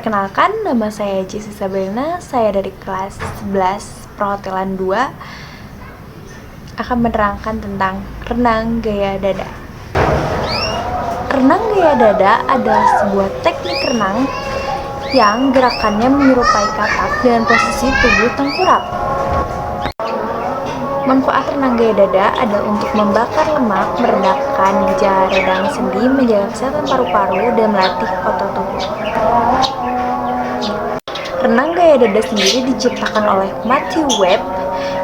Perkenalkan, nama saya Jessy Sabrina, saya dari kelas 11 Perhotelan 2 akan menerangkan tentang renang gaya dada. Renang gaya dada adalah sebuah teknik renang yang gerakannya menyerupai katak dengan posisi tubuh tengkurap. Manfaat renang gaya dada adalah untuk membakar lemak, meredakan gejala radang sendi, menjaga kesehatan paru-paru, dan melatih otot tubuh. Renang gaya dada sendiri diciptakan oleh Matthew Webb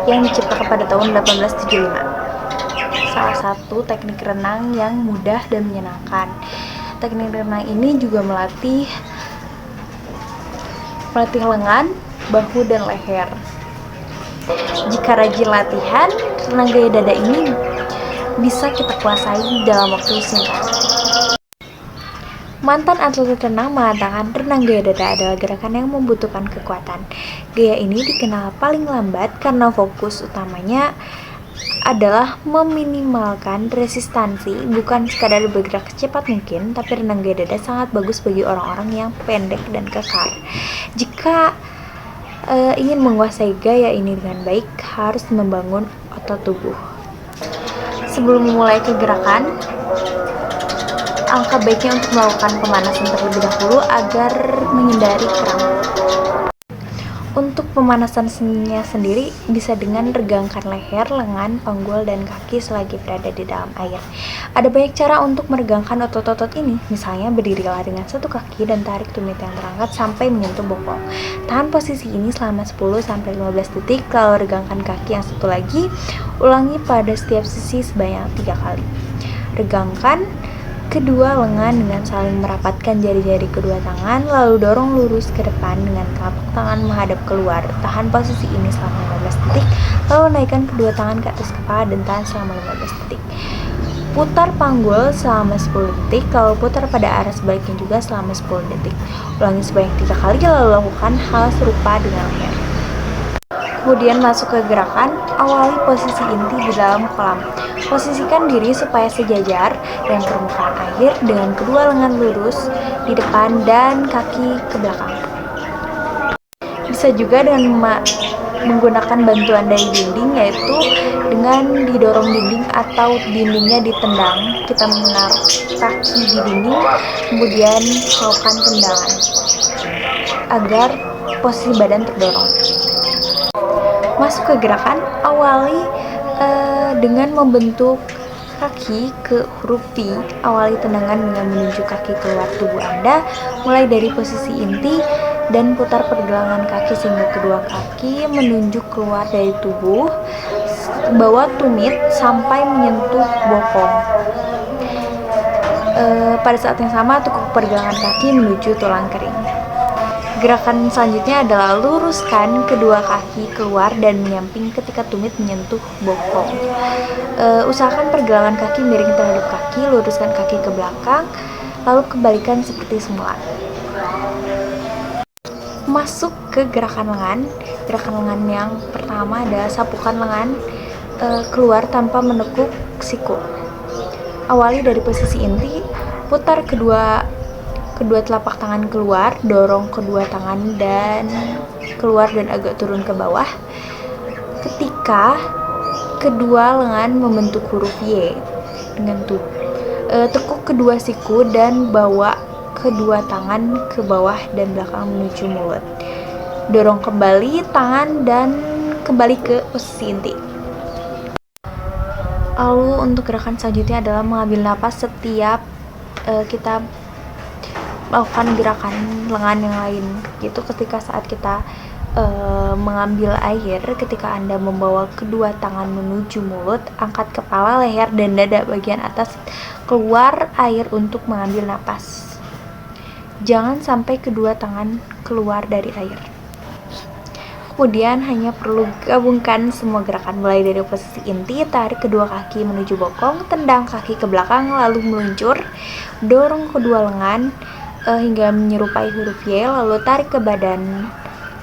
yang diciptakan pada tahun 1875. Salah satu teknik renang yang mudah dan menyenangkan. Teknik renang ini juga melatih lengan, bahu, dan leher. Jika rajin latihan, renang gaya dada ini bisa kita kuasai dalam waktu singkat. Mantan atlet renang mengatakan renang gaya dada adalah gerakan yang membutuhkan kekuatan. Gaya ini dikenal paling lambat karena fokus utamanya adalah meminimalkan resistansi, bukan sekadar bergerak secepat mungkin, tapi renang gaya dada sangat bagus bagi orang-orang yang pendek dan kekar. Jika ingin menguasai gaya ini dengan baik, harus membangun otot tubuh. Sebelum memulai kegerakan, alangkah baiknya untuk melakukan pemanasan terlebih dahulu agar menghindari kram. Untuk pemanasannya sendiri bisa dengan regangkan leher, lengan, panggul, dan kaki selagi berada di dalam air. Ada banyak cara untuk meregangkan otot-otot ini, misalnya berdirilah dengan satu kaki dan tarik tumit yang terangkat sampai menyentuh bokong. Tahan posisi ini selama 10-15 detik, lalu regangkan kaki yang satu lagi, ulangi pada setiap sisi sebanyak 3 kali. Regangkan kedua lengan dengan saling merapatkan jari-jari kedua tangan, lalu dorong lurus ke depan dengan telapak tangan menghadap keluar. Tahan posisi ini selama 15 detik, lalu naikkan kedua tangan ke atas kepala dan tahan selama 15 detik. Putar panggul selama 10 detik, lalu putar pada arah sebaliknya juga selama 10 detik. Ulangi sebanyak 3 kali, lalu lakukan hal serupa dengan leher. Kemudian masuk ke gerakan, awali posisi inti di dalam kolam. Posisikan diri supaya sejajar dengan permukaan air dengan kedua lengan lurus di depan dan kaki ke belakang. Bisa juga dengan menggunakan bantuan dari dinding, yaitu dengan didorong dinding atau dindingnya ditendang. Kita menaruh kaki di dinding, kemudian melakukan tendangan agar posisi badan terdorong. Masuk ke gerakan, awali dengan membentuk kaki ke huruf V. Awali tendangan dengan menunjuk kaki keluar tubuh Anda, mulai dari posisi inti dan putar pergelangan kaki sehingga kedua kaki menunjuk keluar dari tubuh, bawa tumit sampai menyentuh bokong. Pada saat yang sama, tekuk pergelangan kaki menuju tulang kering. Gerakan selanjutnya adalah luruskan kedua kaki keluar dan menyamping ketika tumit menyentuh bokong. Usahakan pergelangan kaki miring terhadap kaki, luruskan kaki ke belakang, lalu kembalikan seperti semula. Masuk ke gerakan lengan. Gerakan lengan yang pertama adalah sapukan lengan keluar tanpa menekuk siku. Awali dari posisi inti, putar kedua telapak tangan keluar, dorong kedua tangan dan keluar dan agak turun ke bawah. Ketika kedua lengan membentuk huruf Y dengan tekuk kedua siku dan bawa kedua tangan ke bawah dan belakang menuju mulut. Dorong kembali tangan dan kembali ke posisi inti. Lalu untuk gerakan selanjutnya adalah mengambil napas setiap kita melakukan gerakan lengan yang lain, gitu. Ketika saat kita mengambil air, ketika Anda membawa kedua tangan menuju mulut, angkat kepala, leher, dan dada bagian atas keluar air untuk mengambil napas. Jangan sampai kedua tangan keluar dari air. Kemudian hanya perlu gabungkan semua gerakan, mulai dari posisi inti, tarik kedua kaki menuju bokong, tendang kaki ke belakang, lalu meluncur, dorong kedua lengan hingga menyerupai huruf Y, lalu tarik ke badan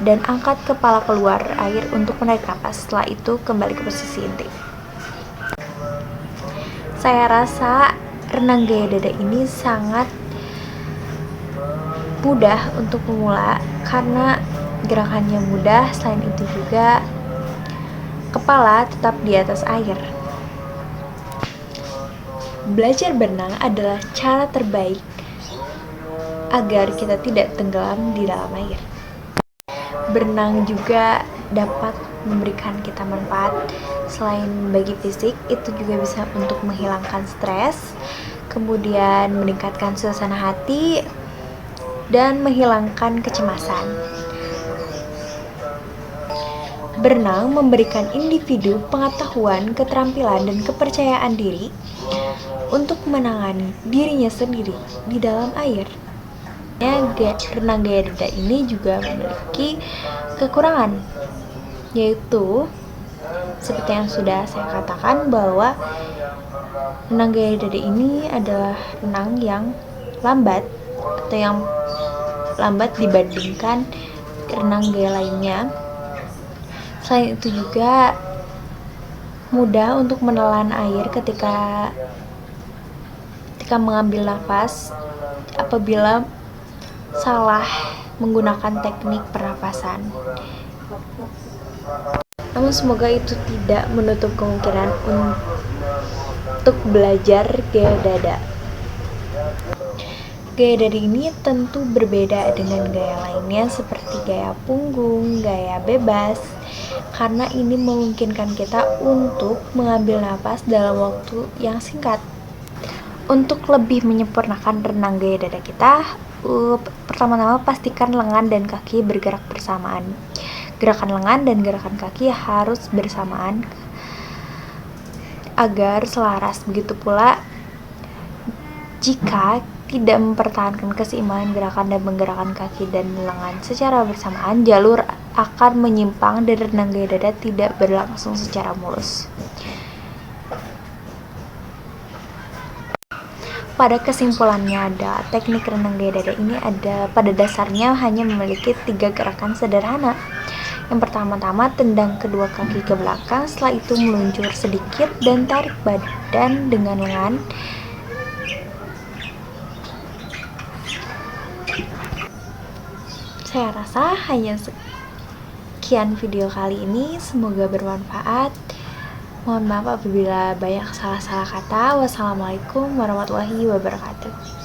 dan angkat kepala keluar air untuk menarik napas. Setelah itu kembali ke posisi inti. Saya rasa renang gaya dada ini sangat mudah untuk pemula karena gerakannya mudah. Selain itu juga kepala tetap di atas air. Belajar berenang adalah cara terbaik agar kita tidak tenggelam di dalam air. Berenang juga dapat memberikan kita manfaat. Selain bagi fisik, itu juga bisa untuk menghilangkan stres, kemudian meningkatkan suasana hati, dan menghilangkan kecemasan. Berenang memberikan individu pengetahuan, keterampilan, dan kepercayaan diri untuk menangani dirinya sendiri di dalam air. Renang gaya dada ini juga memiliki kekurangan, yaitu seperti yang sudah saya katakan bahwa renang gaya dada ini adalah renang yang lambat atau yang lambat dibandingkan renang gaya lainnya. Selain itu juga mudah untuk menelan air ketika mengambil nafas apabila salah menggunakan teknik pernapasan. Namun semoga itu tidak menutup kemungkinan untuk belajar gaya dada. Gaya dada ini tentu berbeda dengan gaya lainnya seperti gaya punggung, gaya bebas, karena ini memungkinkan kita untuk mengambil nafas dalam waktu yang singkat. Untuk lebih menyempurnakan renang gaya dada kita, pertama-tama pastikan lengan dan kaki bergerak bersamaan. Gerakan lengan dan gerakan kaki harus bersamaan agar selaras. Begitu pula jika tidak mempertahankan keseimbangan gerakan dan menggerakkan kaki dan lengan secara bersamaan, jalur akan menyimpang dan renang gaya dada tidak berlangsung secara mulus. Pada kesimpulannya, teknik renang gaya dada ini pada dasarnya hanya memiliki 3 gerakan sederhana. Yang pertama-tama, tendang kedua kaki ke belakang, setelah itu meluncur sedikit dan tarik badan dengan lengan. Saya rasa hanya sekian video kali ini, semoga bermanfaat. Mohon maaf apabila banyak salah-salah kata. Wassalamualaikum warahmatullahi wabarakatuh.